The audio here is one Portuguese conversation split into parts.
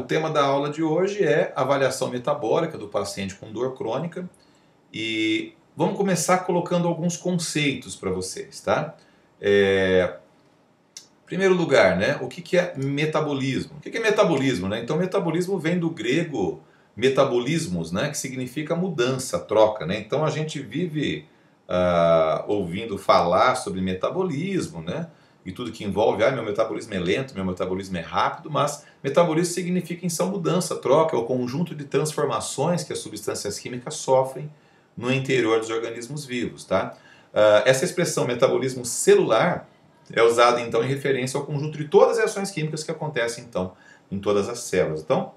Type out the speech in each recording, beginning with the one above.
o tema da aula de hoje é avaliação metabólica do paciente com dor crônica e vamos começar colocando alguns conceitos para vocês, tá? Em primeiro lugar, né, o que é metabolismo? O que é metabolismo, né? Então, metabolismo vem do grego metabolismos, né, que significa mudança, troca, né? Então, a gente vive ouvindo falar sobre metabolismo, né? E tudo que envolve, meu metabolismo é lento, meu metabolismo é rápido, mas metabolismo significa então mudança, troca, é o conjunto de transformações que as substâncias químicas sofrem no interior dos organismos vivos, tá? Essa expressão metabolismo celular é usada então em referência ao conjunto de todas as reações químicas que acontecem então em todas as células. Então,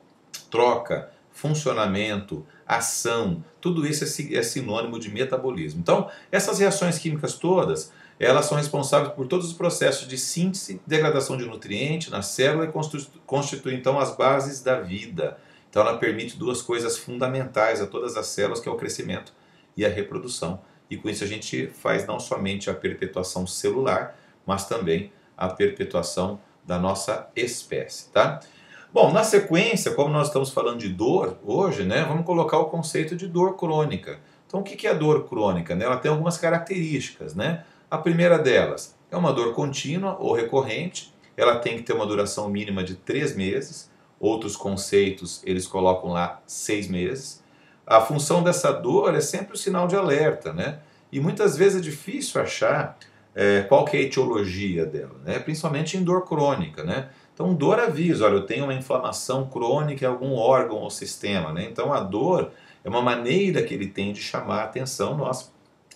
troca, funcionamento, ação, tudo isso é sinônimo de metabolismo. Então, essas reações químicas todas, elas são responsáveis por todos os processos de síntese, degradação de nutrientes na célula e constituem então as bases da vida. Então, ela permite duas coisas fundamentais a todas as células, que é o crescimento e a reprodução. E com isso a gente faz não somente a perpetuação celular, mas também a perpetuação da nossa espécie, tá? Bom, na sequência, como nós estamos falando de dor hoje, né, vamos colocar o conceito de dor crônica. Então, o que é a dor crônica? Né? Ela tem algumas características, né? A primeira delas é uma dor contínua ou recorrente, ela tem que ter uma duração mínima de 3 meses, outros conceitos eles colocam lá 6 meses. A função dessa dor é sempre o sinal de alerta, né? E muitas vezes é difícil achar qual que é a etiologia dela, né? Principalmente em dor crônica, né? Então, dor avisa, olha, eu tenho uma inflamação crônica em algum órgão ou sistema, né? Então, a dor é uma maneira que ele tem de chamar a atenção nossa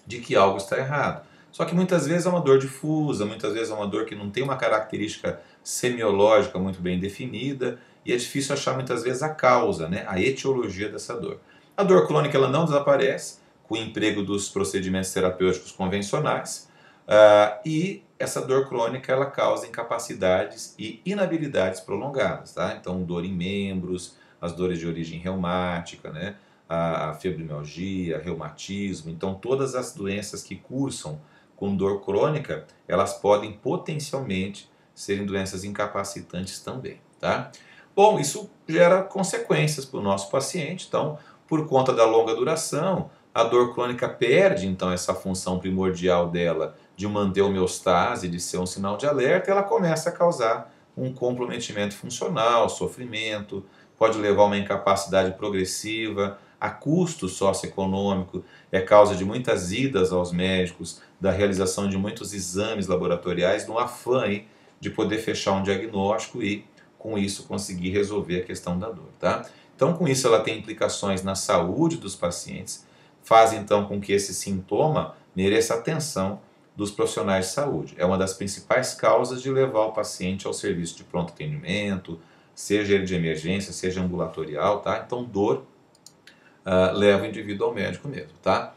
de que algo está errado. Só que muitas vezes é uma dor difusa, muitas vezes é uma dor que não tem uma característica semiológica muito bem definida e é difícil achar muitas vezes a causa, né? A etiologia dessa dor. A dor crônica ela não desaparece com o emprego dos procedimentos terapêuticos convencionais, e essa dor crônica ela causa incapacidades e inabilidades prolongadas, tá? Então, dor em membros, as dores de origem reumática, né? A fibromialgia, reumatismo. Então, todas as doenças que cursam com dor crônica, elas podem potencialmente serem doenças incapacitantes também, tá? Bom, isso gera consequências para o nosso paciente. Então, por conta da longa duração, a dor crônica perde então essa função primordial dela de manter a homeostase, de ser um sinal de alerta, e ela começa a causar um comprometimento funcional, sofrimento, pode levar a uma incapacidade progressiva, a custo socioeconômico, é causa de muitas idas aos médicos, da realização de muitos exames laboratoriais, no afã aí de poder fechar um diagnóstico e, com isso, conseguir resolver a questão da dor, tá? Então, com isso, ela tem implicações na saúde dos pacientes, faz então com que esse sintoma mereça atenção dos profissionais de saúde. É uma das principais causas de levar o paciente ao serviço de pronto atendimento, seja ele de emergência, seja ambulatorial, tá? Então, dor leva o indivíduo ao médico mesmo, tá?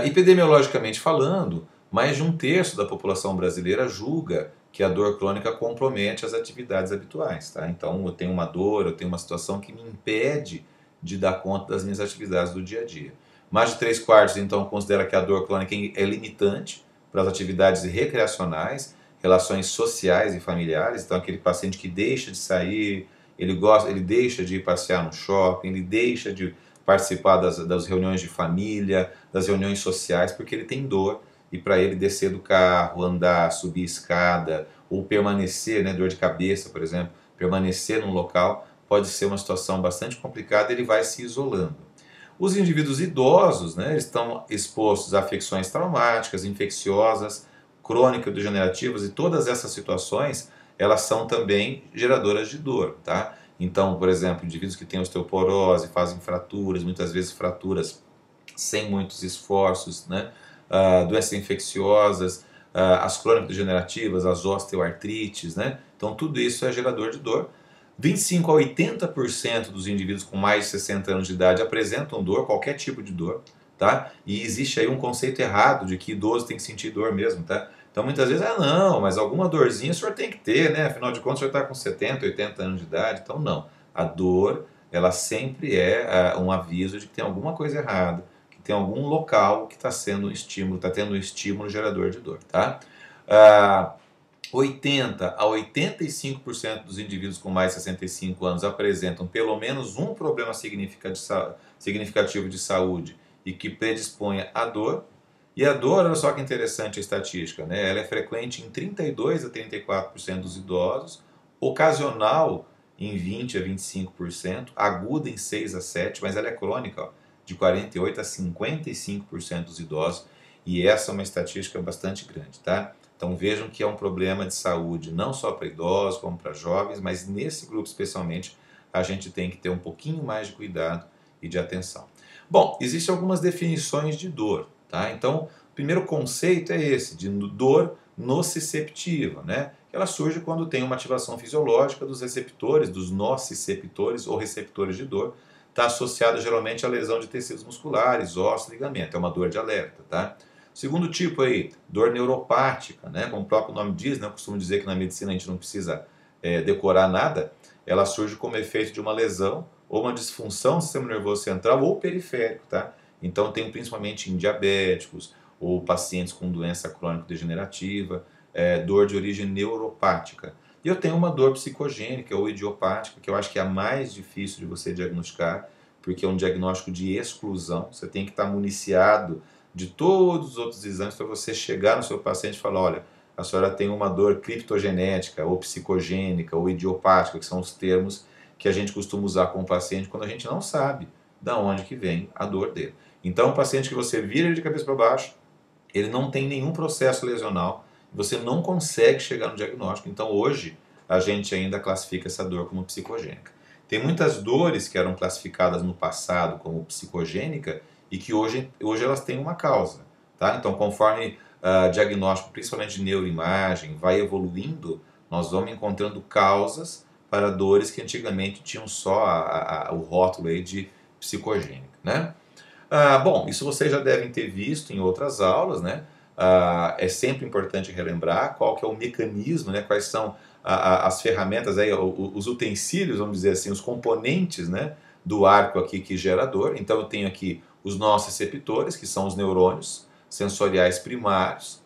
Epidemiologicamente falando, mais de 1/3 da população brasileira julga que a dor crônica compromete as atividades habituais, tá? Então, eu tenho uma dor, eu tenho uma situação que me impede de dar conta das minhas atividades do dia a dia. Mais de 3/4, então, considera que a dor crônica é limitante para as atividades recreacionais, relações sociais e familiares. Então, aquele paciente que deixa de sair, ele deixa de ir passear no shopping, ele deixa de participar das reuniões de família, das reuniões sociais, porque ele tem dor e para ele descer do carro, andar, subir escada ou permanecer, né, dor de cabeça, por exemplo, permanecer num local pode ser uma situação bastante complicada, ele vai se isolando. Os indivíduos idosos, né, estão expostos a afecções traumáticas, infecciosas, crônico-degenerativas, e todas essas situações, elas são também geradoras de dor, tá? Então, por exemplo, indivíduos que têm osteoporose, fazem fraturas, muitas vezes fraturas sem muitos esforços, né? Doenças infecciosas, as crônico-degenerativas, as osteoartrites, né? Então, tudo isso é gerador de dor. 25 a 80% dos indivíduos com mais de 60 anos de idade apresentam dor, qualquer tipo de dor, tá? E existe aí um conceito errado de que idoso tem que sentir dor mesmo, tá? Então muitas vezes, não, mas alguma dorzinha o senhor tem que ter, né? Afinal de contas o senhor está com 70, 80 anos de idade, então não. A dor, ela sempre é um aviso de que tem alguma coisa errada, que tem algum local que está sendo um estímulo, está tendo um estímulo gerador de dor, tá? 80 a 85% dos indivíduos com mais de 65 anos apresentam pelo menos um problema significativo de saúde e que predisponha à dor. E a dor, olha só que interessante a estatística, né? Ela é frequente em 32 a 34% dos idosos, ocasional em 20 a 25%, aguda em 6 a 7%, mas ela é crônica, ó, de 48 a 55% dos idosos, e essa é uma estatística bastante grande, tá? Então vejam que é um problema de saúde não só para idosos como para jovens, mas nesse grupo especialmente a gente tem que ter um pouquinho mais de cuidado e de atenção. Bom, existem algumas definições de dor, tá? Então, o primeiro conceito é esse, de dor nociceptiva, né? Ela surge quando tem uma ativação fisiológica dos receptores, dos nociceptores ou receptores de dor, está associada geralmente à lesão de tecidos musculares, ossos, ligamento, é uma dor de alerta, tá? Segundo tipo aí, dor neuropática, né? Como o próprio nome diz, né? Eu costumo dizer que na medicina a gente não precisa decorar nada, ela surge como efeito de uma lesão ou uma disfunção do sistema nervoso central ou periférico, tá? Então tem principalmente em diabéticos ou pacientes com doença crônico-degenerativa, dor de origem neuropática. E eu tenho uma dor psicogênica ou idiopática, que eu acho que é a mais difícil de você diagnosticar, porque é um diagnóstico de exclusão, você tem que estar municiado de todos os outros exames para você chegar no seu paciente e falar, olha, a senhora tem uma dor criptogenética, ou psicogênica, ou idiopática, que são os termos que a gente costuma usar com o paciente quando a gente não sabe de onde que vem a dor dele. Então, o paciente que você vira ele de cabeça para baixo, ele não tem nenhum processo lesional, você não consegue chegar no diagnóstico. Então, hoje, a gente ainda classifica essa dor como psicogênica. Tem muitas dores que eram classificadas no passado como psicogênica e que hoje elas têm uma causa, tá? Então, conforme diagnóstico, principalmente de neuroimagem, vai evoluindo, nós vamos encontrando causas para dores que antigamente tinham só o rótulo aí de psicogênica, né? Bom, isso vocês já devem ter visto em outras aulas, né? É sempre importante relembrar qual que é o mecanismo, né? Quais são as ferramentas, aí, os utensílios, vamos dizer assim, os componentes, né? Do arco aqui que gera dor. Então eu tenho aqui os nociceptores, que são os neurônios sensoriais primários.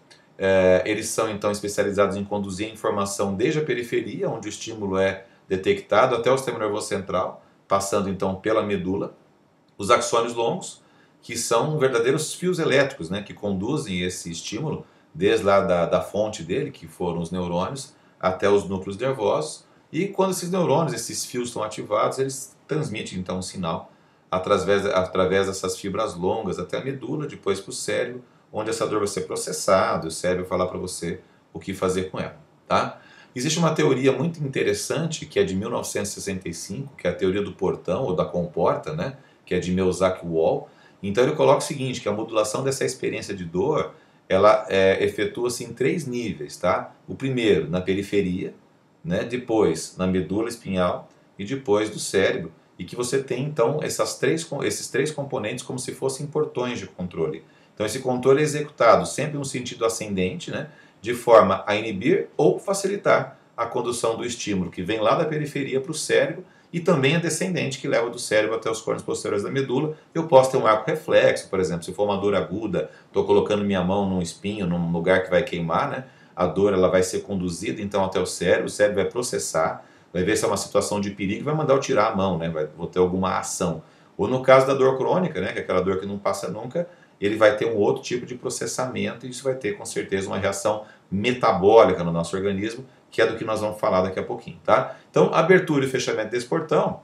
Eles são então especializados em conduzir a informação desde a periferia, onde o estímulo é detectado, até o sistema nervoso central, passando então pela medula. Os axônios longos, que são verdadeiros fios elétricos, né, que conduzem esse estímulo desde lá da fonte dele, que foram os neurônios, até os núcleos nervosos. E quando esses neurônios, esses fios estão ativados, eles transmitem então um sinal através dessas fibras longas até a medula, depois para o cérebro, onde essa dor vai ser processada, o cérebro vai falar para você o que fazer com ela, tá? Existe uma teoria muito interessante, que é de 1965, que é a teoria do portão, ou da comporta, né? Que é de Melzack-Wall. Então ele coloca o seguinte, que a modulação dessa experiência de dor, ela efetua-se em 3 níveis, tá? O primeiro, na periferia, né? Depois na medula espinhal e depois do cérebro, e que você tem então esses três componentes como se fossem portões de controle. Então esse controle é executado sempre no sentido ascendente, né? De forma a inibir ou facilitar a condução do estímulo que vem lá da periferia para o cérebro, e também a descendente, que leva do cérebro até os cornos posteriores da medula. Eu posso ter um arco reflexo, por exemplo, se for uma dor aguda, estou colocando minha mão num espinho, num lugar que vai queimar, né? A dor ela vai ser conduzida então até o cérebro vai processar, vai ver se é uma situação de perigo e vai mandar eu tirar a mão, né? Vou ter alguma ação. Ou no caso da dor crônica, né? Que é aquela dor que não passa nunca, ele vai ter um outro tipo de processamento e isso vai ter com certeza uma reação metabólica no nosso organismo, que é do que nós vamos falar daqui a pouquinho, tá? Então, abertura e fechamento desse portão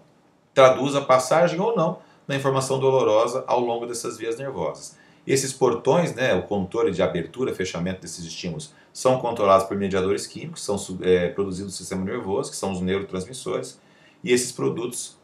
traduz a passagem ou não da informação dolorosa ao longo dessas vias nervosas. Esses portões, né, o controle de abertura e fechamento desses estímulos, são controlados por mediadores químicos, são produzidos no sistema nervoso, que são os neurotransmissores, e esses produtos,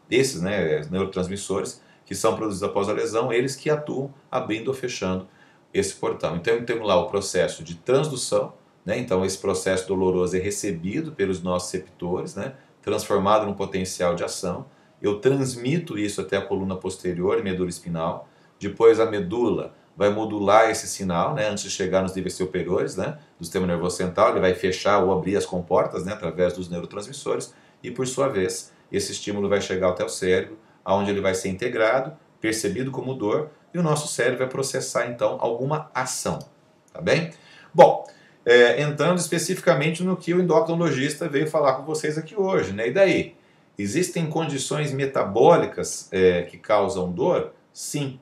neurotransmissores, que são produzidos após a lesão, eles que atuam abrindo ou fechando esse portão. Então, eu tenho lá o processo de transdução, né? Então, esse processo doloroso é recebido pelos nossos receptores, né? Transformado num potencial de ação. Eu transmito isso até a coluna posterior e medula espinal. Depois, a medula vai modular esse sinal, né? Antes de chegar nos níveis superiores, né? Do sistema nervoso central, ele vai fechar ou abrir as comportas, né? Através dos neurotransmissores. E, por sua vez, esse estímulo vai chegar até o cérebro, onde ele vai ser integrado, percebido como dor, e o nosso cérebro vai processar, então, alguma ação. Tá bem? Bom, entrando especificamente no que o endocrinologista veio falar com vocês aqui hoje, né? E daí? Existem condições metabólicas que causam dor? Sim.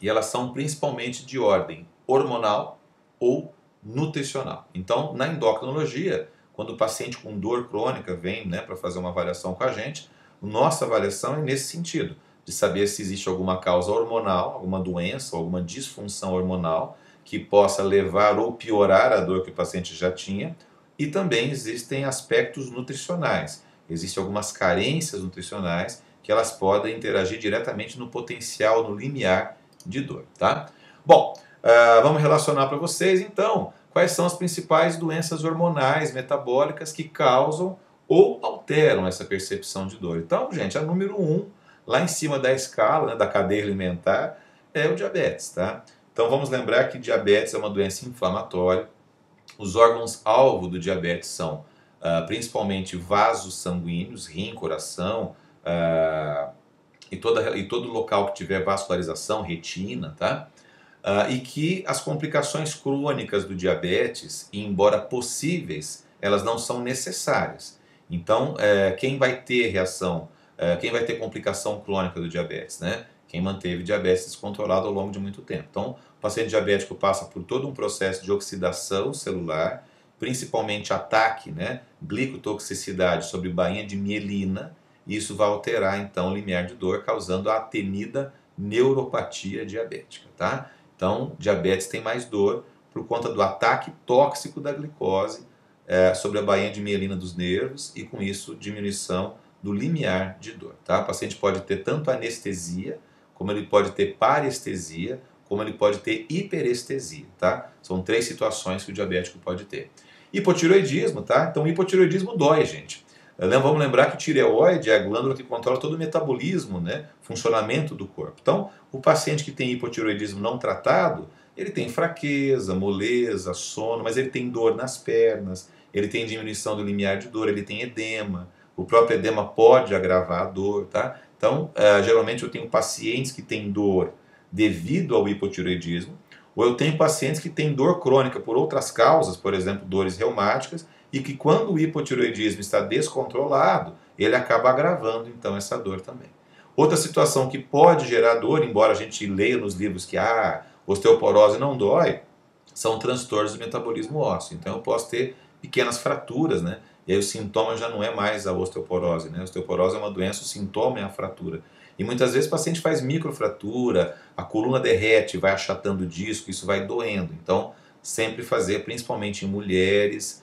E elas são principalmente de ordem hormonal ou nutricional. Então, na endocrinologia, quando o paciente com dor crônica vem, né, para fazer uma avaliação com a gente, nossa avaliação é nesse sentido, de saber se existe alguma causa hormonal, alguma doença, alguma disfunção hormonal que possa levar ou piorar a dor que o paciente já tinha, e também existem aspectos nutricionais. Existem algumas carências nutricionais que elas podem interagir diretamente no potencial, no limiar de dor, tá? Bom, vamos relacionar para vocês então quais são as principais doenças hormonais metabólicas que causam ou alteram essa percepção de dor. Então, gente, a número 1, lá em cima da escala, né, da cadeia alimentar, é o diabetes, tá? Então vamos lembrar que diabetes é uma doença inflamatória. Os órgãos-alvo do diabetes são principalmente vasos sanguíneos, rim, coração, e todo local que tiver vascularização, retina, tá? E que as complicações crônicas do diabetes, embora possíveis, elas não são necessárias. Então, quem vai ter reação, quem vai ter complicação crônica do diabetes, né? Quem manteve diabetes descontrolado ao longo de muito tempo. Então, o paciente diabético passa por todo um processo de oxidação celular, principalmente ataque, né? Glicotoxicidade sobre bainha de mielina, e isso vai alterar, então, o limiar de dor, causando a temida neuropatia diabética, tá? Então, diabetes tem mais dor por conta do ataque tóxico da glicose sobre a bainha de mielina dos nervos e, com isso, diminuição do limiar de dor, tá? O paciente pode ter tanto anestesia, como ele pode ter parestesia, como ele pode ter hiperestesia, tá? São 3 situações que o diabético pode ter. Hipotireoidismo, tá? Então, hipotireoidismo dói, gente. Vamos lembrar que tireoide é a glândula que controla todo o metabolismo, né? Funcionamento do corpo. Então, o paciente que tem hipotireoidismo não tratado, ele tem fraqueza, moleza, sono, mas ele tem dor nas pernas, ele tem diminuição do limiar de dor, ele tem edema. O próprio edema pode agravar a dor, tá? Então, geralmente eu tenho pacientes que têm dor devido ao hipotireoidismo, ou eu tenho pacientes que têm dor crônica por outras causas, por exemplo, dores reumáticas, e que quando o hipotireoidismo está descontrolado, ele acaba agravando então essa dor também. Outra situação que pode gerar dor, embora a gente leia nos livros que osteoporose não dói, são transtornos do metabolismo ósseo. Então eu posso ter pequenas fraturas, né? E aí o sintoma já não é mais a osteoporose, né? A osteoporose é uma doença, o sintoma é a fratura. E muitas vezes o paciente faz microfratura, a coluna derrete, vai achatando o disco, isso vai doendo. Então, sempre fazer, principalmente em mulheres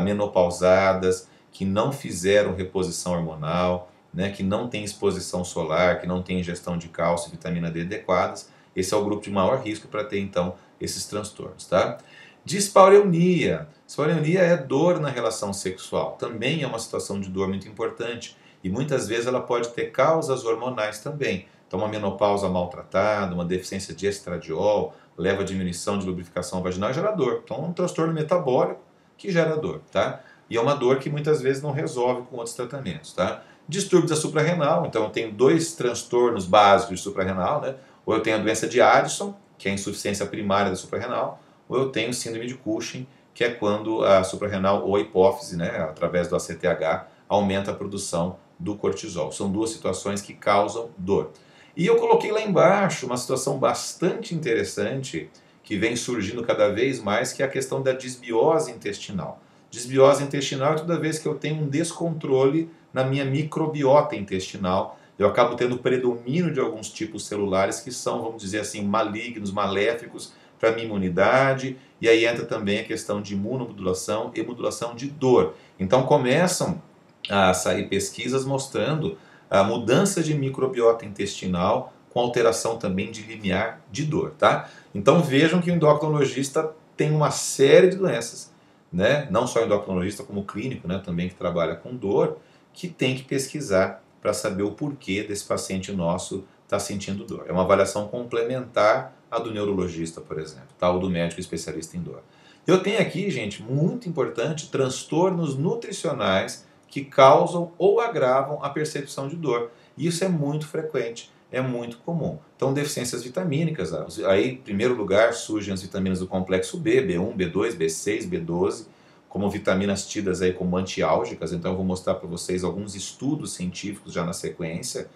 menopausadas, que não fizeram reposição hormonal, né, que não tem exposição solar, que não tem ingestão de cálcio e vitamina D adequadas. Esse é o grupo de maior risco para ter, então, esses transtornos, tá? Dispareunia. Dispareunia é dor na relação sexual. Também é uma situação de dor muito importante e muitas vezes ela pode ter causas hormonais também. Então, uma menopausa maltratada, uma deficiência de estradiol, leva a diminuição de lubrificação vaginal e gera dor. Então, é um transtorno metabólico que gera dor, tá? E é uma dor que muitas vezes não resolve com outros tratamentos, tá? Distúrbio da suprarrenal. Então, eu tenho 2 transtornos básicos de suprarrenal, né? Ou eu tenho a doença de Addison, que é a insuficiência primária da suprarrenal, ou eu tenho síndrome de Cushing, que é quando a suprarrenal ou a hipófise, né, através do ACTH, aumenta a produção do cortisol. São 2 situações que causam dor. E eu coloquei lá embaixo uma situação bastante interessante que vem surgindo cada vez mais, que é a questão da disbiose intestinal. Disbiose intestinal é toda vez que eu tenho um descontrole na minha microbiota intestinal, eu acabo tendo predomínio de alguns tipos celulares que são, vamos dizer assim, malignos, maléficos para a minha imunidade, e aí entra também a questão de imunomodulação e modulação de dor. Então começam a sair pesquisas mostrando a mudança de microbiota intestinal com alteração também de limiar de dor, tá? Então vejam que o endocrinologista tem uma série de doenças, né? Não só o endocrinologista como o clínico, né? Também que trabalha com dor, que tem que pesquisar para saber o porquê desse paciente nosso estar sentindo dor. É uma avaliação complementar à do neurologista, por exemplo, tá? Ou do médico especialista em dor. Eu tenho aqui, gente, muito importante, transtornos nutricionais que causam ou agravam a percepção de dor. E isso é muito frequente. é muito comum. Então, deficiências vitamínicas, aí em primeiro lugar surgem as vitaminas do complexo B, B1, B2, B6, B12, como vitaminas tidas aí como antiálgicas. Então eu vou mostrar para vocês alguns estudos científicos já na sequência,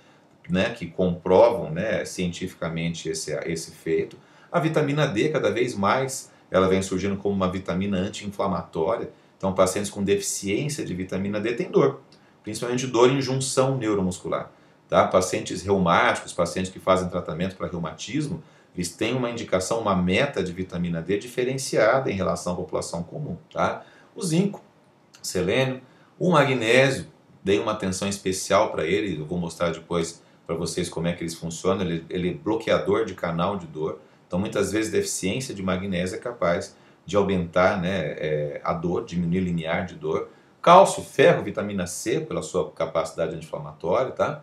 né, que comprovam, né, cientificamente esse efeito. A vitamina D, cada vez mais, ela vem surgindo como uma vitamina anti-inflamatória. Então pacientes com deficiência de vitamina D têm dor, principalmente dor em junção neuromuscular. Tá? Pacientes reumáticos, pacientes que fazem tratamento para reumatismo, eles têm uma indicação, uma meta de vitamina D diferenciada em relação à população comum. Tá? O zinco, selênio, o magnésio, dei uma atenção especial para ele, eu vou mostrar depois para vocês como é que eles funcionam. Ele é bloqueador de canal de dor, então muitas vezes deficiência de magnésio é capaz de aumentar, né, a dor, diminuir o limiar de dor. Cálcio, ferro, vitamina C, pela sua capacidade anti-inflamatória, tá?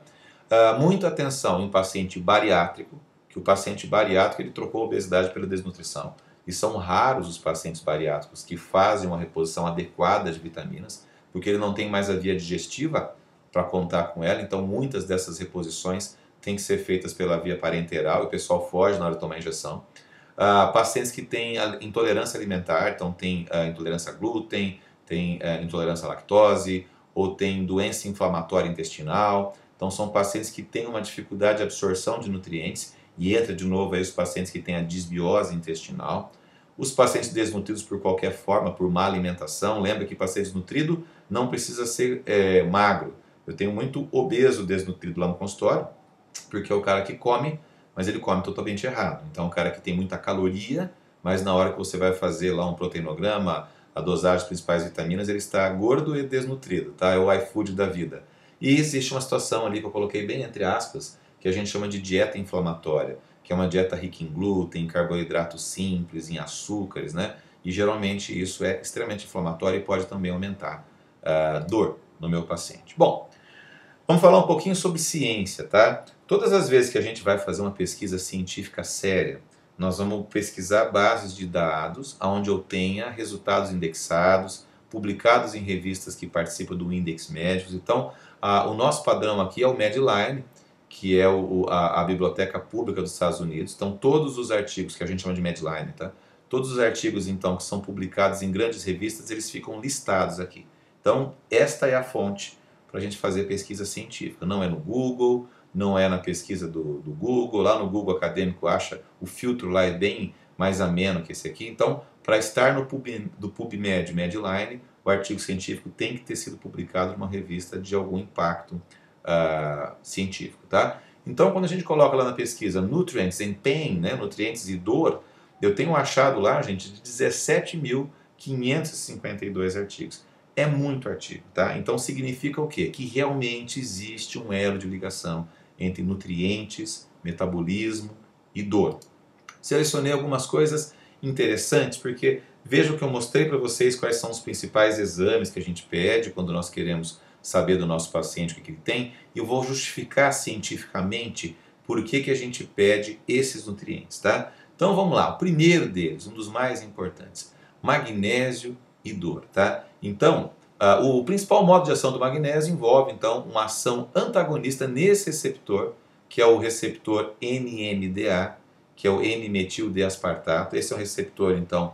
Muita atenção em paciente bariátrico, que o paciente bariátrico ele trocou a obesidade pela desnutrição. E são raros os pacientes bariátricos que fazem uma reposição adequada de vitaminas, porque ele não tem mais a via digestiva para contar com ela, então muitas dessas reposições têm que ser feitas pela via parenteral e o pessoal foge na hora de tomar injeção. Pacientes que têm intolerância alimentar, então tem intolerância a glúten, tem intolerância à lactose, ou tem doença inflamatória intestinal. Então são pacientes que têm uma dificuldade de absorção de nutrientes, e entra de novo aí os pacientes que têm a disbiose intestinal. Os pacientes desnutridos por qualquer forma, por má alimentação. Lembra que paciente desnutrido não precisa ser magro. Eu tenho muito obeso desnutrido lá no consultório, porque é o cara que come, mas ele come totalmente errado. Então é um cara que tem muita caloria, mas na hora que você vai fazer lá um proteinograma, a dosagem das principais vitaminas, ele está gordo e desnutrido, tá? É o iFood da vida. E existe uma situação ali que eu coloquei bem entre aspas, que a gente chama de dieta inflamatória, que é uma dieta rica em glúten, em carboidratos simples, em açúcares, né? E geralmente isso é extremamente inflamatório e pode também aumentar a dor no meu paciente. Bom, vamos falar um pouquinho sobre ciência, tá? Todas as vezes que a gente vai fazer uma pesquisa científica séria, nós vamos pesquisar bases de dados onde eu tenha resultados indexados, publicados em revistas que participam do Index Médicos. Então, o nosso padrão aqui é o Medline, que é a biblioteca pública dos Estados Unidos. Então, todos os artigos que a gente chama de Medline, tá? Todos os artigos, então, que são publicados em grandes revistas, eles ficam listados aqui. Então, esta é a fonte para a gente fazer pesquisa científica. Não é no Google, não é na pesquisa do Google. Lá no Google acadêmico acha, o filtro lá é bem mais ameno que esse aqui. Então, para estar no do PubMed, Medline, o artigo científico tem que ter sido publicado numa revista de algum impacto científico, tá? Então, quando a gente coloca lá na pesquisa Nutrients and Pain, né, nutrientes e dor, eu tenho achado lá, gente, de 17.552 artigos. É muito artigo, tá? Então significa o quê? Que realmente existe um elo de ligação entre nutrientes, metabolismo e dor. Selecionei algumas coisas interessantes, porque vejam que eu mostrei para vocês quais são os principais exames que a gente pede quando nós queremos saber do nosso paciente o que ele tem, e eu vou justificar cientificamente por que a gente pede esses nutrientes, tá? Então vamos lá, o primeiro deles, um dos mais importantes, magnésio e dor, tá? Então, o principal modo de ação do magnésio envolve, então, uma ação antagonista nesse receptor, que é o receptor NMDA, que é o N-metil-D-aspartato. Esse é um receptor, então,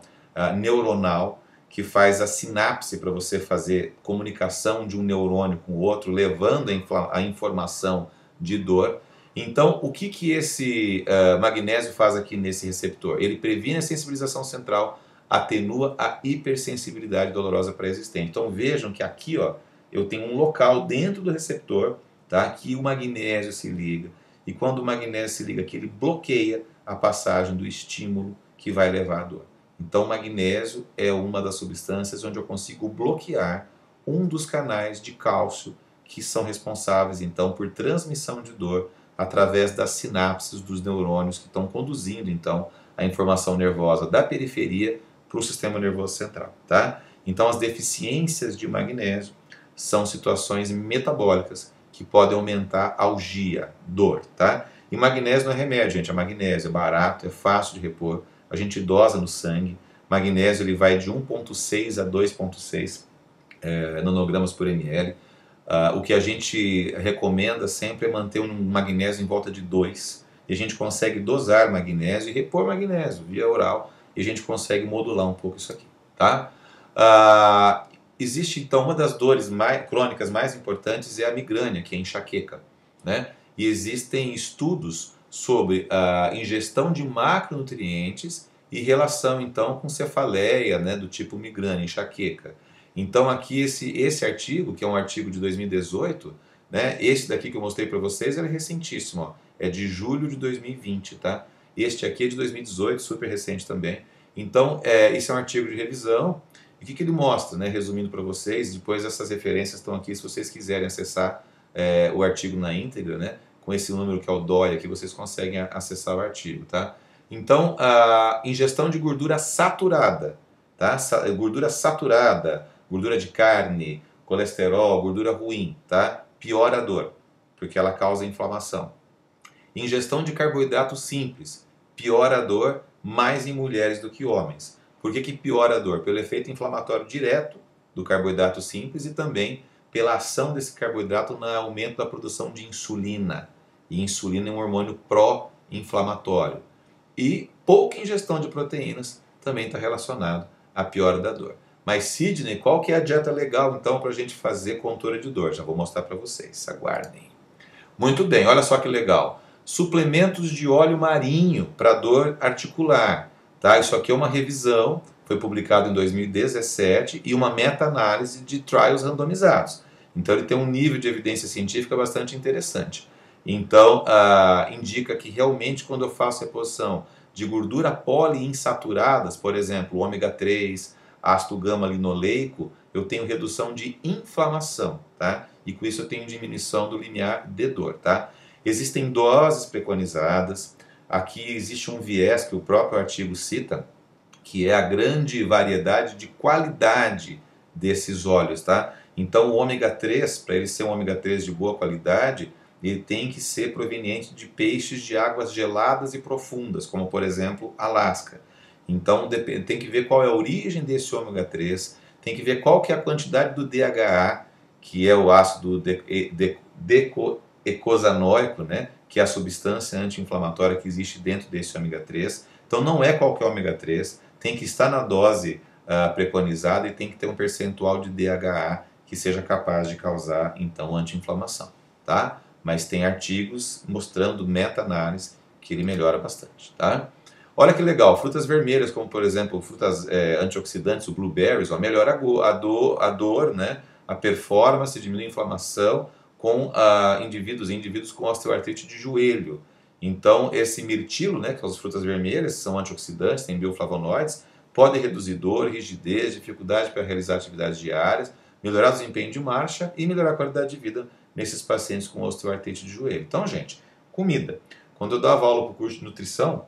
neuronal, que faz a sinapse para você fazer comunicação de um neurônio com o outro, levando a informação de dor. Então, o que esse magnésio faz aqui nesse receptor? Ele previne a sensibilização central, atenua a hipersensibilidade dolorosa pré-existente. Então, vejam que aqui, ó, eu tenho um local dentro do receptor, tá, que o magnésio se liga. E quando o magnésio se liga aqui, ele bloqueia a passagem do estímulo que vai levar à dor. Então, o magnésio é uma das substâncias onde eu consigo bloquear um dos canais de cálcio que são responsáveis, então, por transmissão de dor através das sinapses dos neurônios que estão conduzindo, então, a informação nervosa da periferia para o sistema nervoso central, tá? Então, as deficiências de magnésio são situações metabólicas que podem aumentar algia, dor, tá? E magnésio não é remédio, gente. A magnésio é barato, é fácil de repor. A gente dosa no sangue. Magnésio ele vai de 1,6 a 2,6 nanogramas por ml. O que a gente recomenda sempre é manter um magnésio em volta de 2. E a gente consegue dosar magnésio e repor magnésio via oral. E a gente consegue modular um pouco isso aqui, tá? Existe então uma das dores crônicas mais importantes é a migrânia, que é a enxaqueca, né? E existem estudos sobre a ingestão de macronutrientes e relação então com cefaleia, né, do tipo migrânia, enxaqueca. Então aqui esse artigo, que é um artigo de 2018, né, esse daqui que eu mostrei para vocês, ele é recentíssimo, ó, é de julho de 2020, tá? Este aqui é de 2018, super recente também. Então, esse é um artigo de revisão. E o que ele mostra, né, resumindo para vocês, depois essas referências estão aqui, se vocês quiserem acessar o artigo na íntegra, né, com esse número que é o DOI aqui, vocês conseguem acessar o artigo, tá? Então, a ingestão de gordura saturada, tá? Gordura saturada, gordura de carne, colesterol, gordura ruim, tá? Piora a dor, porque ela causa inflamação. Ingestão de carboidrato simples, piora a dor mais em mulheres do que homens. Por que piora a dor? Pelo efeito inflamatório direto do carboidrato simples e também pela ação desse carboidrato no aumento da produção de insulina. E insulina é um hormônio pró-inflamatório. E pouca ingestão de proteínas também está relacionado à piora da dor. Mas Sidney, qual que é a dieta legal então para a gente fazer controle de dor? Já vou mostrar para vocês, aguardem. Muito bem, olha só que legal. Suplementos de óleo marinho para dor articular. Tá? Isso aqui é uma revisão, foi publicado em 2017 e uma meta-análise de trials randomizados. Então ele tem um nível de evidência científica bastante interessante. Então indica que realmente quando eu faço reposição de gordura poliinsaturadas, por exemplo, ômega 3, ácido gama-linoleico, eu tenho redução de inflamação, tá? E com isso eu tenho diminuição do limiar de dor, tá? Existem doses preconizadas. Aqui existe um viés que o próprio artigo cita, que é a grande variedade de qualidade desses óleos, tá? Então o ômega 3, para ele ser um ômega 3 de boa qualidade, ele tem que ser proveniente de peixes de águas geladas e profundas, como por exemplo Alasca. Então tem que ver qual é a origem desse ômega 3, tem que ver qual que é a quantidade do DHA, que é o ácido eicosanoico, né, que é a substância anti-inflamatória que existe dentro desse ômega 3. Então não é qualquer ômega 3, tem que estar na dose preconizada e tem que ter um percentual de DHA que seja capaz de causar então anti-inflamação, tá? Mas tem artigos mostrando meta-análise que ele melhora bastante, tá? Olha que legal, frutas vermelhas como por exemplo frutas antioxidantes, o blueberries, ó, melhora a dor, né, a performance, diminui a inflamação com indivíduos com osteoartrite de joelho. Então, esse mirtilo, né, que são as frutas vermelhas, são antioxidantes, têm bioflavonoides, podem reduzir dor, rigidez, dificuldade para realizar atividades diárias, melhorar o desempenho de marcha e melhorar a qualidade de vida nesses pacientes com osteoartrite de joelho. Então, gente, comida. Quando eu dava aula para o curso de nutrição,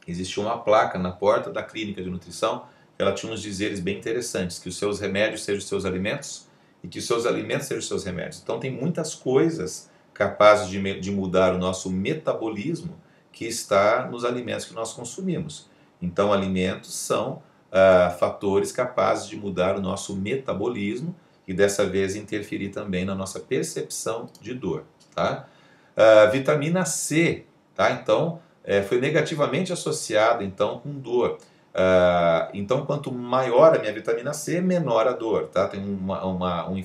existia uma placa na porta da clínica de nutrição, que ela tinha uns dizeres bem interessantes, que os seus remédios sejam os seus alimentos, e que os seus alimentos sejam os seus remédios. Então tem muitas coisas capazes de mudar o nosso metabolismo que está nos alimentos que nós consumimos. Então alimentos são fatores capazes de mudar o nosso metabolismo e dessa vez interferir também na nossa percepção de dor. Tá? Vitamina C, tá? Então foi negativamente associada então com dor. Então, quanto maior a minha vitamina C, menor a dor, tá? Tem um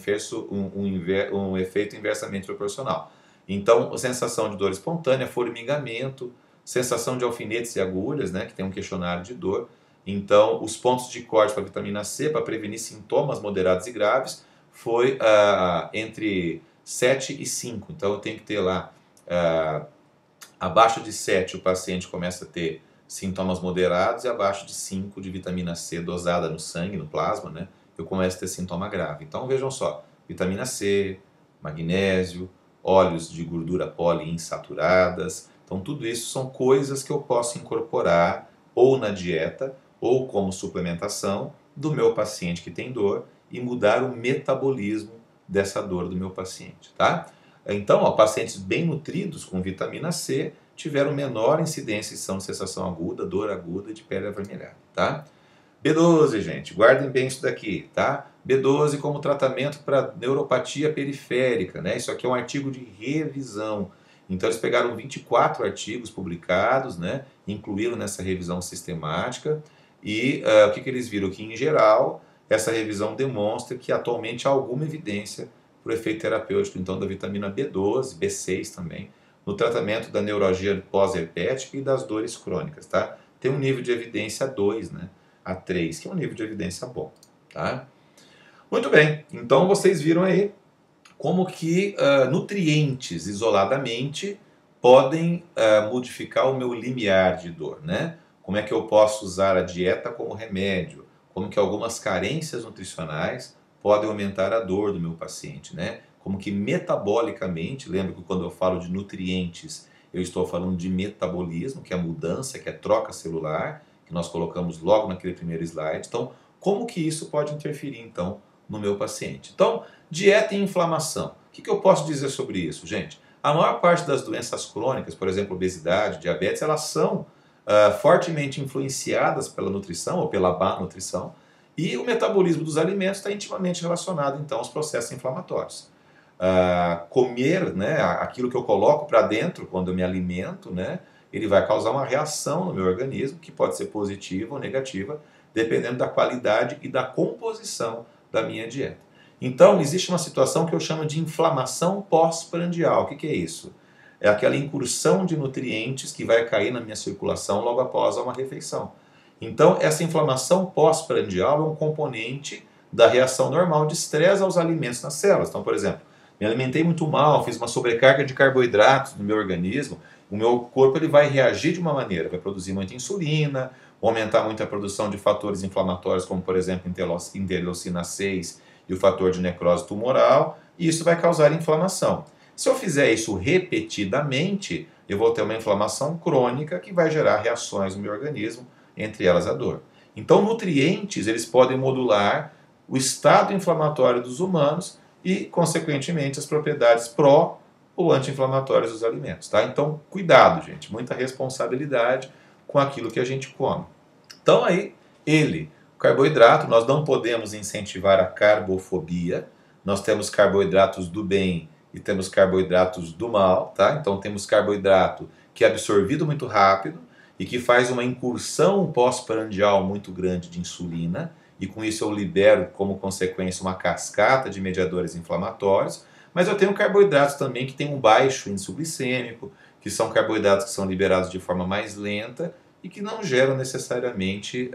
efeito inversamente proporcional. Então, sensação de dor espontânea, formigamento, sensação de alfinetes e agulhas, né, que tem um questionário de dor. Então, os pontos de corte para a vitamina C, para prevenir sintomas moderados e graves, foi entre 7 e 5. Então, eu tenho que ter lá, abaixo de 7 o paciente começa a ter sintomas moderados e abaixo de 5 de vitamina C dosada no sangue, no plasma, né, eu começo a ter sintoma grave. Então vejam só, vitamina C, magnésio, óleos de gordura poliinsaturadas, então tudo isso são coisas que eu posso incorporar ou na dieta ou como suplementação do meu paciente que tem dor e mudar o metabolismo dessa dor do meu paciente, tá? Então, pacientes bem nutridos com vitamina C tiveram menor incidência de sensação aguda, dor aguda e de pele avermelhada, tá? B12, gente, guardem bem isso daqui, tá? B12 como tratamento para neuropatia periférica, né? Isso aqui é um artigo de revisão. Então eles pegaram 24 artigos publicados, né? Incluíram nessa revisão sistemática e o que eles viram? Que em geral essa revisão demonstra que atualmente há alguma evidência para o efeito terapêutico então da vitamina B12, B6 também, no tratamento da neuralgia pós-herpética e das dores crônicas, tá? Tem um nível de evidência 2, né? A 3, que é um nível de evidência bom, tá? Muito bem, então vocês viram aí como que nutrientes isoladamente podem modificar o meu limiar de dor, né? Como é que eu posso usar a dieta como remédio, como que algumas carências nutricionais podem aumentar a dor do meu paciente, né? Como que metabolicamente, lembra que quando eu falo de nutrientes, eu estou falando de metabolismo, que é a mudança, que é a troca celular, que nós colocamos logo naquele primeiro slide. Então, como que isso pode interferir, então, no meu paciente? Então, dieta e inflamação. O que eu posso dizer sobre isso, gente? A maior parte das doenças crônicas, por exemplo, obesidade, diabetes, elas são fortemente influenciadas pela nutrição ou pela má nutrição, e o metabolismo dos alimentos está intimamente relacionado, então, aos processos inflamatórios. Comer, né, aquilo que eu coloco para dentro quando eu me alimento, né, ele vai causar uma reação no meu organismo, que pode ser positiva ou negativa, dependendo da qualidade e da composição da minha dieta. Então, existe uma situação que eu chamo de inflamação pós-prandial. O que é isso? É aquela incursão de nutrientes que vai cair na minha circulação logo após uma refeição. Então, essa inflamação pós-prandial é um componente da reação normal de estresse aos alimentos nas células. Então, por exemplo, me alimentei muito mal, fiz uma sobrecarga de carboidratos no meu organismo, o meu corpo ele vai reagir de uma maneira, vai produzir muita insulina, aumentar muito a produção de fatores inflamatórios, como por exemplo interleucina 6 e o fator de necrose tumoral, e isso vai causar inflamação. Se eu fizer isso repetidamente, eu vou ter uma inflamação crônica que vai gerar reações no meu organismo, entre elas a dor. Então, nutrientes, eles podem modular o estado inflamatório dos humanos e, consequentemente, as propriedades pró ou anti-inflamatórias dos alimentos, tá? Então, cuidado, gente, muita responsabilidade com aquilo que a gente come. Então, aí, o carboidrato, nós não podemos incentivar a carbofobia, nós temos carboidratos do bem e temos carboidratos do mal, tá? Então, temos carboidrato que é absorvido muito rápido e que faz uma incursão pós-prandial muito grande de insulina, e com isso eu libero como consequência uma cascata de mediadores inflamatórios, mas eu tenho carboidratos também que têm um baixo índice glicêmico, que são carboidratos que são liberados de forma mais lenta e que não geram necessariamente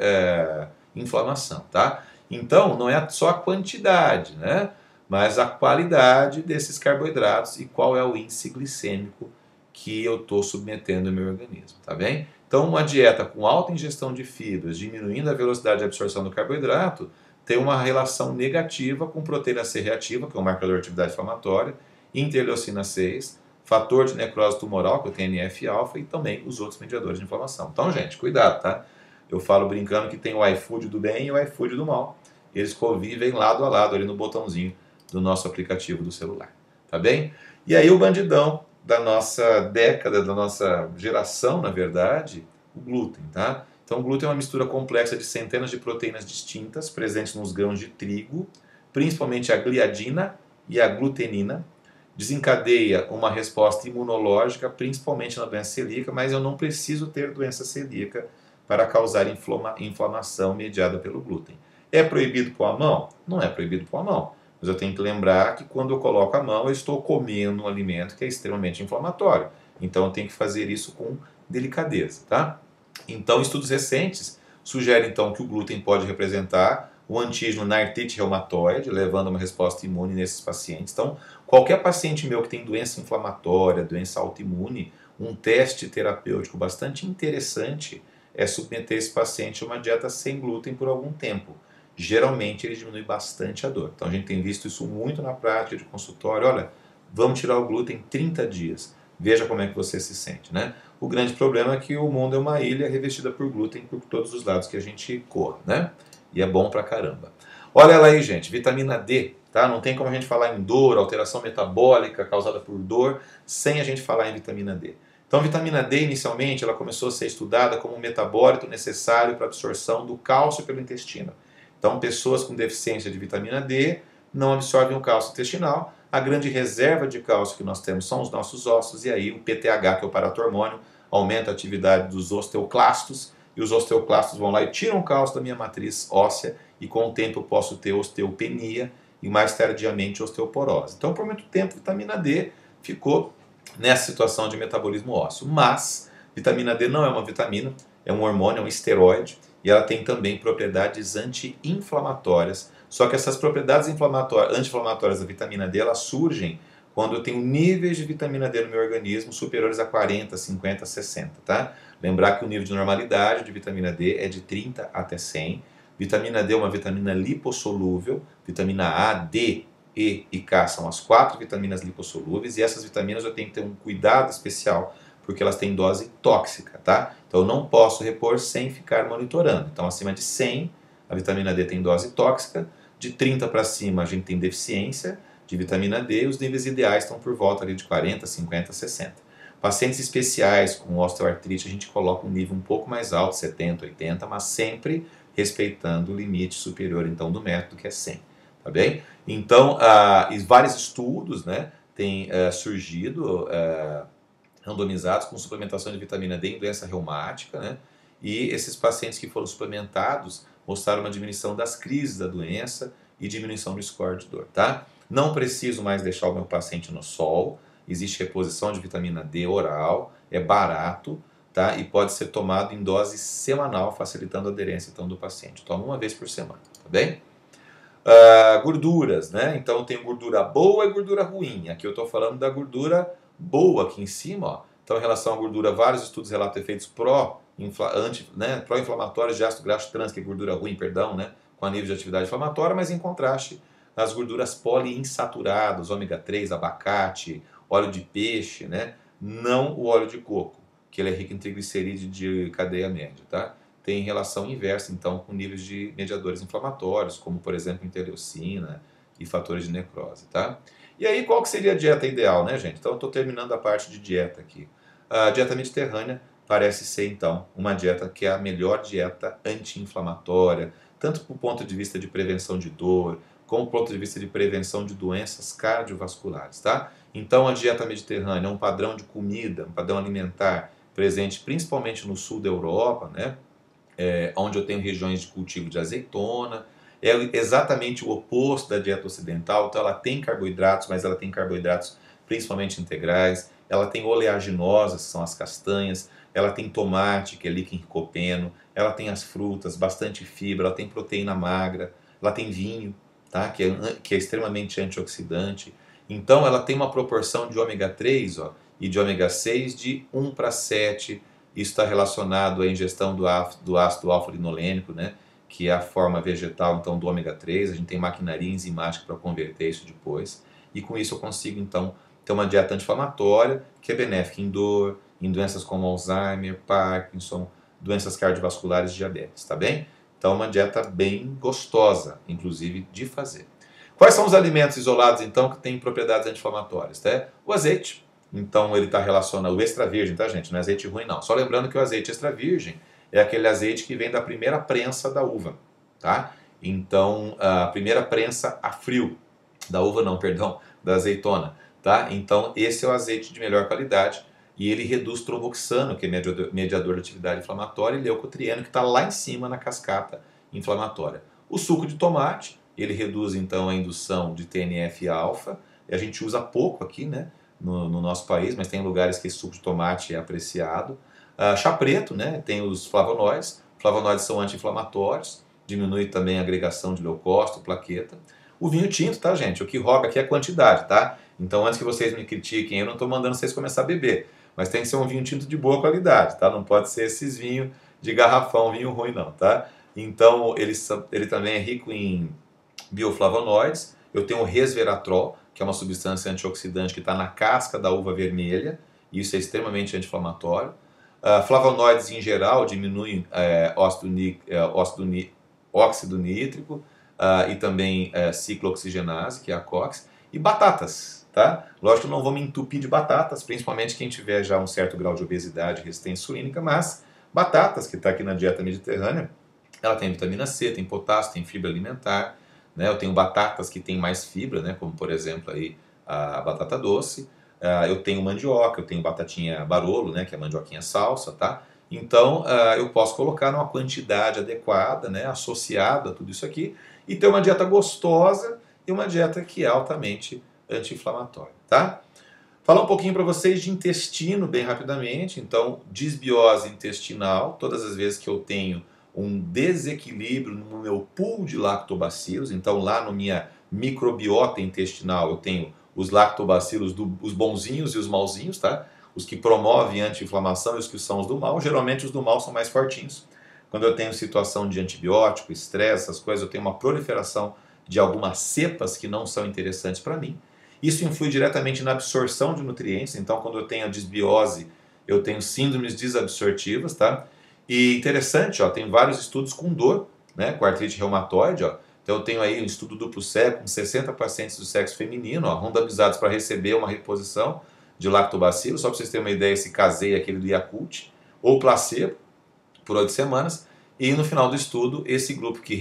inflamação, tá? Então, não é só a quantidade, né? Mas a qualidade desses carboidratos e qual é o índice glicêmico que eu estou submetendo ao meu organismo, tá bem? Então, uma dieta com alta ingestão de fibras, diminuindo a velocidade de absorção do carboidrato, tem uma relação negativa com proteína C reativa, que é um marcador de atividade inflamatória, interleucina 6, fator de necrose tumoral, que é o TNF-alfa, e também os outros mediadores de inflamação. Então, gente, cuidado, tá? Eu falo brincando que tem o iFood do bem e o iFood do mal. Eles convivem lado a lado ali no botãozinho do nosso aplicativo do celular, tá bem? E aí o bandidão da nossa década, da nossa geração, na verdade, o glúten, tá? Então o glúten é uma mistura complexa de centenas de proteínas distintas presentes nos grãos de trigo, principalmente a gliadina e a glutenina, desencadeia uma resposta imunológica, principalmente na doença celíaca, mas eu não preciso ter doença celíaca para causar inflamação mediada pelo glúten. É proibido pôr a mão? Não é proibido pôr a mão. Mas eu tenho que lembrar que quando eu coloco a mão, eu estou comendo um alimento que é extremamente inflamatório. Então eu tenho que fazer isso com delicadeza, tá? Então estudos recentes sugerem então que o glúten pode representar o antígeno na artrite reumatoide, levando a uma resposta imune nesses pacientes. Então, qualquer paciente meu que tem doença inflamatória, doença autoimune, um teste terapêutico bastante interessante é submeter esse paciente a uma dieta sem glúten por algum tempo. Geralmente ele diminui bastante a dor. Então a gente tem visto isso muito na prática de consultório. Olha, vamos tirar o glúten em 30 dias. Veja como é que você se sente, né? O grande problema é que o mundo é uma ilha revestida por glúten por todos os lados que a gente corre, né? E é bom pra caramba. Olha ela aí, gente, vitamina D, tá? Não tem como a gente falar em dor, alteração metabólica causada por dor, sem a gente falar em vitamina D. Então, vitamina D, inicialmente, ela começou a ser estudada como um metabólito necessário para a absorção do cálcio pelo intestino. Então, pessoas com deficiência de vitamina D não absorvem o cálcio intestinal. A grande reserva de cálcio que nós temos são os nossos ossos, e aí o PTH, que é o paratormônio, aumenta a atividade dos osteoclastos, e os osteoclastos vão lá e tiram o cálcio da minha matriz óssea, e com o tempo eu posso ter osteopenia e mais tardiamente osteoporose. Então, por muito tempo, vitamina D ficou nessa situação de metabolismo ósseo. Mas vitamina D não é uma vitamina, é um hormônio, é um esteroide, e ela tem também propriedades anti-inflamatórias. Só que essas propriedades anti-inflamatórias da vitamina D, elas surgem quando eu tenho níveis de vitamina D no meu organismo superiores a 40, 50, 60, tá? Lembrar que o nível de normalidade de vitamina D é de 30 até 100. Vitamina D é uma vitamina lipossolúvel, vitamina A, D, E e K são as 4 vitaminas lipossolúveis, e essas vitaminas eu tenho que ter um cuidado especial, porque elas têm dose tóxica, tá? Então eu não posso repor sem ficar monitorando. Então acima de 100, a vitamina D tem dose tóxica, de 30 para cima a gente tem deficiência de vitamina D, e os níveis ideais estão por volta ali de 40, 50, 60. Pacientes especiais com osteoartrite a gente coloca um nível um pouco mais alto, 70, 80, mas sempre respeitando o limite superior então do método, que é 100, tá bem? Então, vários estudos, né, têm surgido randomizados com suplementação de vitamina D em doença reumática, né, e esses pacientes que foram suplementados mostraram uma diminuição das crises da doença e diminuição do score de dor, tá? Não preciso mais deixar o meu paciente no sol, existe reposição de vitamina D oral, é barato, tá? E pode ser tomado em dose semanal, facilitando a aderência então, do paciente. Toma uma vez por semana, tá bem? Gorduras, né? Então eu tenho gordura boa e gordura ruim. Aqui eu estou falando da gordura boa aqui em cima, ó. Então, em relação à gordura, vários estudos relatam efeitos pró-inflamatórios de ácido graxo trans, que é gordura ruim, perdão, né? Com a nível de atividade inflamatória, mas em contraste, as gorduras poliinsaturadas, ômega 3, abacate, óleo de peixe, né? Não o óleo de coco, que ele é rico em triglicerídeos de cadeia média, tá? Tem relação inversa, então, com níveis de mediadores inflamatórios, como, por exemplo, interleucina e fatores de necrose, tá? E aí, qual que seria a dieta ideal, né, gente? Então, eu estou terminando a parte de dieta aqui. A dieta mediterrânea parece ser, então, uma dieta que é a melhor dieta anti-inflamatória, tanto do ponto de vista de prevenção de dor, como do ponto de vista de prevenção de doenças cardiovasculares, tá? Então, a dieta mediterrânea é um padrão de comida, um padrão alimentar presente principalmente no sul da Europa, né? Onde eu tenho regiões de cultivo de azeitona, é exatamente o oposto da dieta ocidental. Então ela tem carboidratos, mas ela tem carboidratos principalmente integrais, ela tem oleaginosas, que são as castanhas, ela tem tomate, que é licopeno, ela tem as frutas, bastante fibra, ela tem proteína magra, ela tem vinho, tá? que é extremamente antioxidante. Então ela tem uma proporção de ômega 3 e de ômega 6 de 1 para 7. Isso está relacionado à ingestão do ácido alfa-linolênico, né, que é a forma vegetal então, do ômega 3. A gente tem maquinaria enzimática para converter isso depois. E com isso eu consigo então ter uma dieta anti-inflamatória que é benéfica em dor, em doenças como Alzheimer, Parkinson, doenças cardiovasculares e diabetes, tá bem? Então uma dieta bem gostosa, inclusive, de fazer. Quais são os alimentos isolados então que têm propriedades anti-inflamatórias? Tá? O azeite. Então ele está relacionado, o extra virgem, tá, gente? Não é azeite ruim, não. Só lembrando que o azeite extra virgem é aquele azeite que vem da primeira prensa da uva, tá? Então, a primeira prensa a frio, da uva não, perdão, da azeitona, tá? Então, esse é o azeite de melhor qualidade e ele reduz tromboxano, que é mediador de atividade inflamatória, e leucotrieno, que está lá em cima na cascata inflamatória. O suco de tomate, ele reduz, então, a indução de TNF-alfa, e a gente usa pouco aqui, né? No nosso país, mas tem lugares que esse suco de tomate é apreciado. Chá preto, né, tem os flavonoides. Flavonoides são anti-inflamatórios, diminui também a agregação de leucócito, plaqueta. O vinho tinto, tá, gente? O que roga aqui é a quantidade, tá? Então, antes que vocês me critiquem, eu não estou mandando vocês começar a beber, mas tem que ser um vinho tinto de boa qualidade, tá? Não pode ser esses vinhos de garrafão, vinho ruim, não, tá? Então, ele também é rico em bioflavonoides. Eu tenho o resveratrol, que é uma substância antioxidante que está na casca da uva vermelha, e isso é extremamente anti-inflamatório. Flavonoides em geral diminuem óxido nítrico e também ciclooxigenase, que é a COX. E batatas. tá? Lógico que eu não vou me entupir de batatas, principalmente quem tiver já um certo grau de obesidade, resistência insulínica, mas batatas, que está aqui na dieta mediterrânea, ela tem vitamina C, tem potássio, tem fibra alimentar, né? Eu tenho batatas que têm mais fibra, né? Como por exemplo aí a batata doce. Eu tenho mandioca, eu tenho batatinha barolo, né? Que é a mandioquinha salsa, tá? Então eu posso colocar numa quantidade adequada, né? Associada a tudo isso aqui e ter uma dieta gostosa e uma dieta que é altamente anti-inflamatória, tá? Falar um pouquinho para vocês de intestino bem rapidamente. Então, disbiose intestinal, todas as vezes que eu tenho um desequilíbrio no meu pool de lactobacilos, então lá na minha microbiota intestinal eu tenho os lactobacilos, os bonzinhos e os malzinhos, tá? Os que promovem anti-inflamação e os que são os do mal. Geralmente os do mal são mais fortinhos. Quando eu tenho situação de antibiótico, estresse, essas coisas, eu tenho uma proliferação de algumas cepas que não são interessantes para mim. Isso influi diretamente na absorção de nutrientes, então quando eu tenho a disbiose, eu tenho síndromes desabsortivas, tá? E interessante, ó, tem vários estudos com dor, né, com artrite reumatoide, ó. Então eu tenho aí um estudo duplo cego com 60 pacientes do sexo feminino, ó, randomizados para receber uma reposição de lactobacillus, só para vocês terem uma ideia, esse caseia aquele do Yakult, ou placebo, por 8 semanas, e no final do estudo, esse grupo que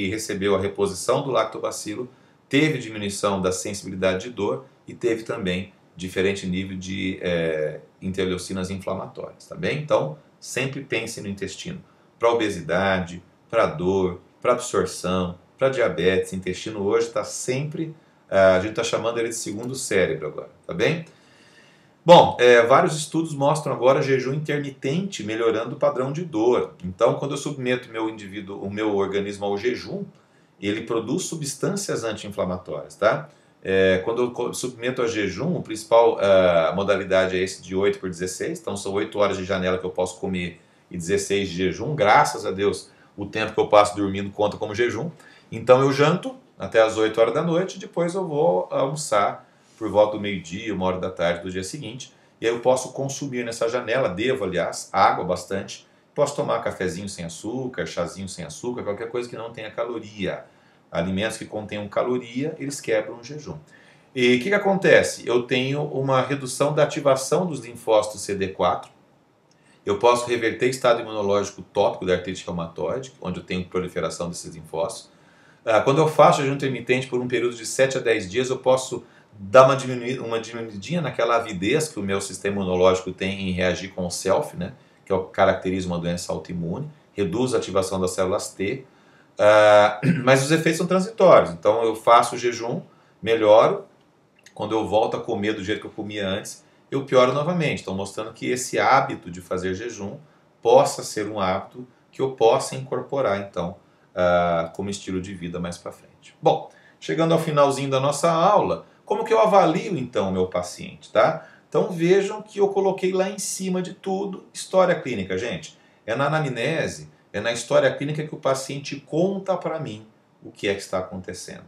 recebeu a reposição do lactobacilo teve diminuição da sensibilidade de dor e teve também diferente nível de interleucinas inflamatórias, tá bem? Então, sempre pense no intestino. Para obesidade, para dor, para absorção, para diabetes, o intestino hoje está sempre, a gente está chamando ele de segundo cérebro agora, tá bem? Bom, vários estudos mostram agora jejum intermitente melhorando o padrão de dor. Então, quando eu submeto o meu organismo ao jejum, ele produz substâncias anti-inflamatórias, tá? Quando eu submeto a jejum, a principal modalidade é esse de 8 por 16, então são 8 horas de janela que eu posso comer e 16 de jejum. Graças a Deus, o tempo que eu passo dormindo conta como jejum. Então eu janto até as 8 horas da noite, depois eu vou almoçar por volta do meio-dia, 1 hora da tarde do dia seguinte, e aí eu posso consumir nessa janela, devo aliás, água bastante, posso tomar cafezinho sem açúcar, chazinho sem açúcar, qualquer coisa que não tenha caloria. Alimentos que contenham caloria, eles quebram o jejum. E o que acontece? Eu tenho uma redução da ativação dos linfócitos CD4, eu posso reverter estado imunológico tópico da artrite reumatoide, onde eu tenho proliferação desses linfócitos. Quando eu faço jejum intermitente por um período de 7 a 10 dias, eu posso dar uma diminuidinha naquela avidez que o meu sistema imunológico tem em reagir com o self, né, que é o que caracteriza uma doença autoimune, reduz a ativação das células T, mas os efeitos são transitórios. Então eu faço o jejum, melhoro, quando eu volto a comer do jeito que eu comia antes, eu pioro novamente. Então mostrando que esse hábito de fazer jejum possa ser um hábito que eu possa incorporar então como estilo de vida mais para frente. Bom, chegando ao finalzinho da nossa aula, como que eu avalio então o meu paciente, tá? Então vejam que eu coloquei lá em cima de tudo história clínica, gente. É na anamnese, é na história clínica que o paciente conta para mim o que é que está acontecendo.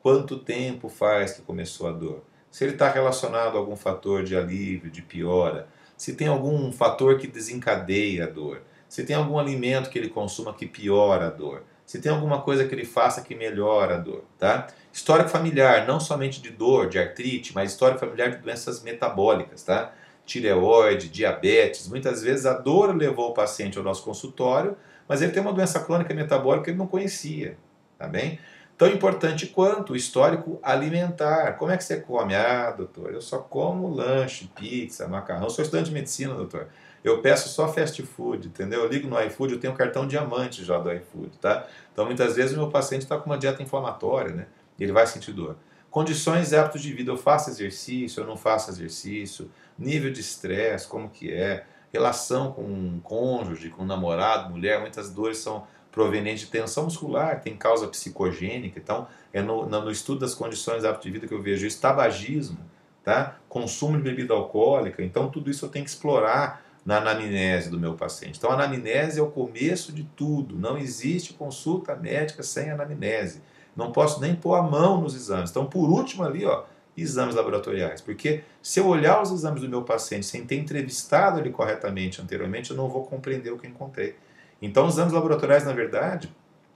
Quanto tempo faz que começou a dor? Se ele está relacionado a algum fator de alívio, de piora, se tem algum fator que desencadeia a dor, se tem algum alimento que ele consuma que piora a dor, se tem alguma coisa que ele faça que melhora a dor, tá? História familiar, não somente de dor, de artrite, mas história familiar de doenças metabólicas, tá? Tireoide, diabetes, muitas vezes a dor levou o paciente ao nosso consultório, mas ele tem uma doença crônica metabólica que ele não conhecia, tá bem? Tão importante quanto o histórico alimentar. Como é que você come? Ah, doutor, eu só como lanche, pizza, macarrão. Eu sou estudante de medicina, doutor. Eu peço só fast food, entendeu? Eu ligo no iFood, eu tenho um cartão diamante já do iFood, tá? Então, muitas vezes, o meu paciente está com uma dieta inflamatória, né? Ele vai sentir dor. Condições e hábitos de vida. Eu faço exercício, eu não faço exercício. Nível de estresse, como que é. Relação com um cônjuge, com um namorado, mulher. Muitas dores são provenientes de tensão muscular, tem causa psicogênica. Então, é no estudo das condições e hábitos de vida que eu vejo isso. Tabagismo, tá? Consumo de bebida alcoólica. Então, tudo isso eu tenho que explorar na anamnese do meu paciente. Então, a anamnese é o começo de tudo. Não existe consulta médica sem anamnese. Não posso nem pôr a mão nos exames. Então, por último ali, ó, exames laboratoriais. Porque se eu olhar os exames do meu paciente sem ter entrevistado ele corretamente anteriormente, eu não vou compreender o que encontrei. Então, os exames laboratoriais, na verdade,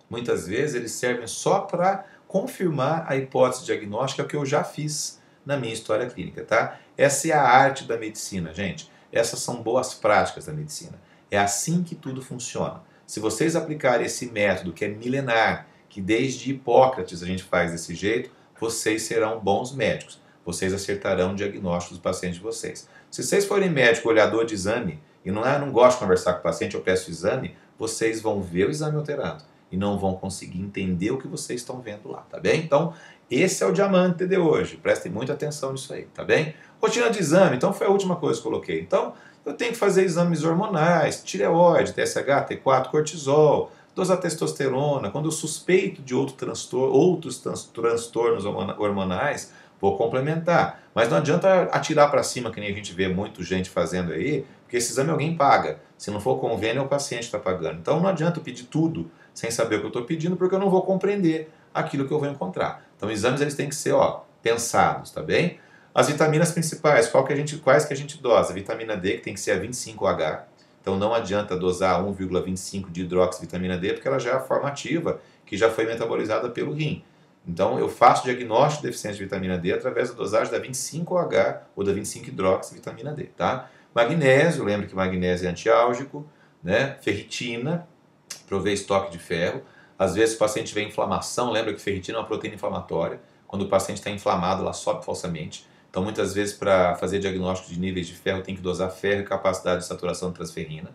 muitas vezes, eles servem só para confirmar a hipótese diagnóstica que eu já fiz. na minha história clínica, tá? Essa é a arte da medicina, gente. Essas são boas práticas da medicina. É assim que tudo funciona. Se vocês aplicarem esse método que é milenar, que desde Hipócrates a gente faz desse jeito, vocês serão bons médicos. Vocês acertarão o diagnóstico dos pacientes de vocês. Se vocês forem médico olhador de exame e não gosto de conversar com o paciente, eu peço o exame, vocês vão ver o exame alterado e não vão conseguir entender o que vocês estão vendo lá, tá bem? Então, esse é o diamante de hoje. Prestem muita atenção nisso aí, tá bem? Rotina de exame, então foi a última coisa que eu coloquei. Então, eu tenho que fazer exames hormonais, tireoide, TSH, T4, cortisol, dosar testosterona. Quando eu suspeito de outros transtornos hormonais, vou complementar. Mas não adianta atirar para cima, que nem a gente vê muita gente fazendo aí, porque esse exame alguém paga. Se não for convênio, é o paciente que está pagando. Então não adianta eu pedir tudo sem saber o que eu estou pedindo, porque eu não vou compreender aquilo que eu vou encontrar. Então exames eles têm que ser pensados, tá bem? As vitaminas principais, quais que a gente dosa? A vitamina D, que tem que ser a 25H. Então não adianta dosar 1,25 de hidroxivitamina D, porque ela já é a forma ativa, que já foi metabolizada pelo rim. Então eu faço diagnóstico de deficiência de vitamina D através da dosagem da 25H ou da 25-hidroxivitamina D, tá? Magnésio, lembra que magnésio é antiálgico, né? Ferritina, prover estoque de ferro. Às vezes o paciente tiver inflamação, lembra que ferritina é uma proteína inflamatória. Quando o paciente está inflamado, ela sobe falsamente. Então muitas vezes para fazer diagnóstico de níveis de ferro tem que dosar ferro e capacidade de saturação de transferrina.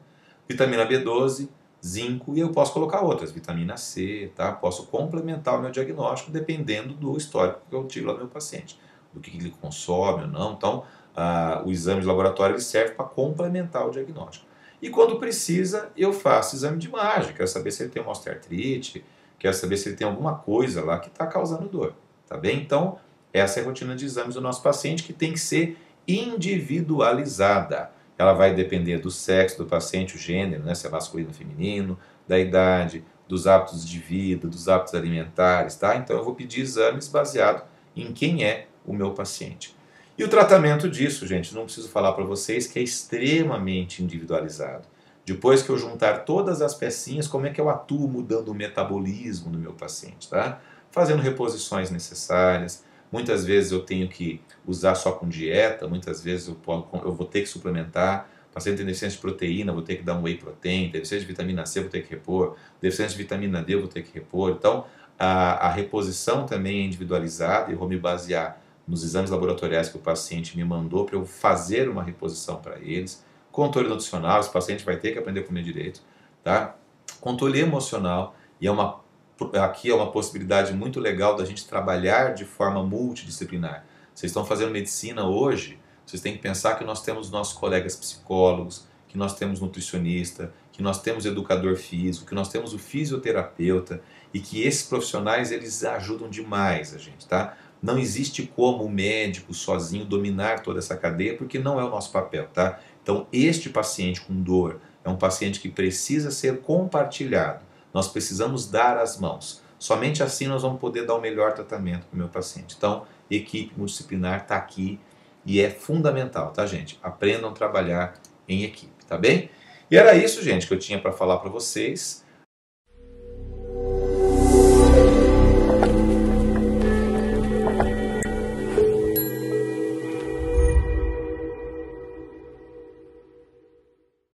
Vitamina B12, zinco e eu posso colocar outras, vitamina C, tá? Posso complementar o meu diagnóstico dependendo do histórico que eu tive lá no meu paciente, do que ele consome ou não. Então, o exame de laboratório ele serve para complementar o diagnóstico. E quando precisa, eu faço exame de imagem, quero saber se ele tem uma osteoartrite, quero saber se ele tem alguma coisa lá que está causando dor, tá bem? Então, essa é a rotina de exames do nosso paciente, que tem que ser individualizada. Ela vai depender do sexo do paciente, o gênero, né, se é masculino ou feminino, da idade, dos hábitos de vida, dos hábitos alimentares, tá? Então eu vou pedir exames baseado em quem é o meu paciente. E o tratamento disso, gente, não preciso falar para vocês que é extremamente individualizado. Depois que eu juntar todas as pecinhas, como é que eu atuo mudando o metabolismo do meu paciente, tá? Fazendo reposições necessárias. Muitas vezes eu tenho que usar só com dieta, muitas vezes eu vou ter que suplementar. Paciente tem deficiência de proteína, vou ter que dar um whey protein. Deficiência de vitamina C, vou ter que repor. Deficiência de vitamina D, vou ter que repor. Então, a reposição também é individualizada e eu vou me basear nos exames laboratoriais que o paciente me mandou para eu fazer uma reposição para eles. Controle nutricional, esse paciente vai ter que aprender a comer direito, tá? Controle emocional, e aqui é uma possibilidade muito legal da gente trabalhar de forma multidisciplinar. Vocês estão fazendo medicina hoje, vocês têm que pensar que nós temos nossos colegas psicólogos, que nós temos nutricionista, que nós temos educador físico, que nós temos o fisioterapeuta, e que esses profissionais eles ajudam demais a gente, tá? Não existe como o médico sozinho dominar toda essa cadeia, porque não é o nosso papel, tá? Então, este paciente com dor é um paciente que precisa ser compartilhado. Nós precisamos dar as mãos. Somente assim nós vamos poder dar o melhor tratamento para o meu paciente. Então, equipe multidisciplinar está aqui e é fundamental, tá, gente? Aprendam a trabalhar em equipe, tá bem? E era isso, gente, que eu tinha para falar para vocês.